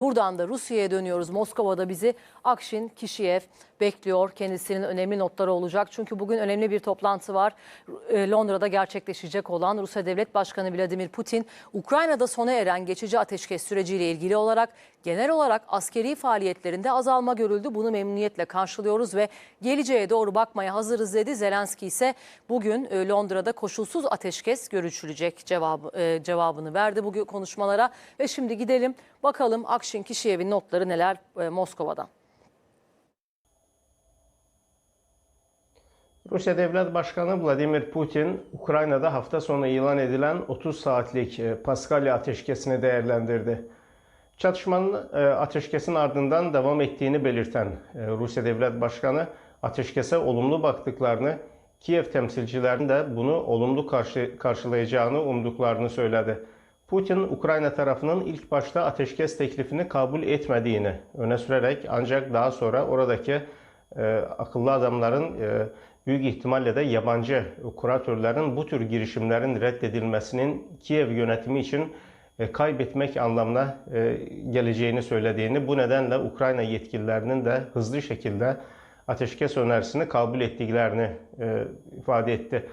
Buradan da Rusya'ya dönüyoruz. Moskova'da bizi Akşin Kişiyev bekliyor. Kendisinin önemli notları olacak. Çünkü bugün önemli bir toplantı var. Londra'da gerçekleşecek olan Rusya Devlet Başkanı Vladimir Putin, Ukrayna'da sona eren geçici ateşkes süreciyle ilgili olarak genel olarak askeri faaliyetlerinde azalma görüldü. Bunu memnuniyetle karşılıyoruz ve geleceğe doğru bakmaya hazırız dedi. Zelenski ise bugün Londra'da koşulsuz ateşkes görüşülecek cevabını verdi bugün konuşmalara. Ve şimdi gidelim bakalım Akşin Kişiyev'in notları neler Moskova'dan. Rusya Devlet Başkanı Vladimir Putin, Ukrayna'da hafta sonu ilan edilen 30 saatlik Paskalya ateşkesini değerlendirdi. Çatışmanın ateşkesin ardından devam ettiğini belirten Rusya Devlet Başkanı, ateşkese olumlu baktıklarını, Kiev temsilcilerinin de bunu olumlu karşılayacağını umduklarını söyledi. Putin, Ukrayna tarafının ilk başta ateşkes teklifini kabul etmediğini öne sürerek ancak daha sonra oradaki akıllı adamların büyük ihtimalle de yabancı kuratörlerin bu tür girişimlerin reddedilmesinin Kiev yönetimi için kaybetmek anlamına geleceğini söylediğini, bu nedenle Ukrayna yetkililerinin de hızlı şekilde ateşkes önerisini kabul ettiklerini ifade etti.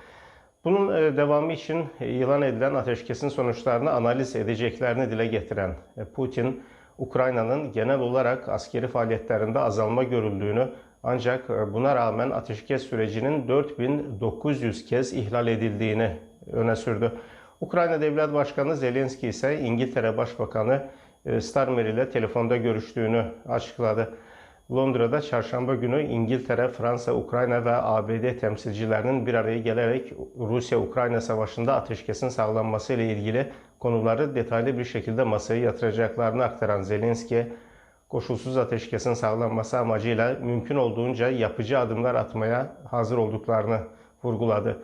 Bunun devamı için ilan edilen ateşkesin sonuçlarını analiz edeceklerini dile getiren Putin, Ukrayna'nın genel olarak askeri faaliyetlerinde azalma görüldüğünü, ancak buna rağmen ateşkes sürecinin 4900 kez ihlal edildiğini öne sürdü. Ukrayna Devlet Başkanı Zelenski ise İngiltere Başbakanı Starmer ile telefonda görüştüğünü açıkladı. Londra'da çarşamba günü İngiltere, Fransa, Ukrayna ve ABD temsilcilerinin bir araya gelerek Rusya-Ukrayna savaşında ateşkesin sağlanması ile ilgili konuları detaylı bir şekilde masaya yatıracaklarını aktaran Zelenski, koşulsuz ateşkesin sağlanması amacıyla mümkün olduğunca yapıcı adımlar atmaya hazır olduklarını vurguladı.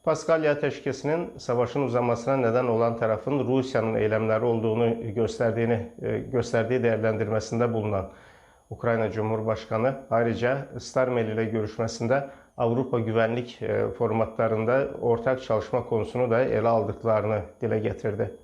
Paskalya ateşkesinin savaşın uzamasına neden olan tarafın Rusya'nın eylemleri olduğunu gösterdiği değerlendirmesinde bulunan Ukrayna Cumhurbaşkanı ayrıca Starmer ile görüşmesinde Avrupa güvenlik formatlarında ortak çalışma konusunu da ele aldıklarını dile getirdi.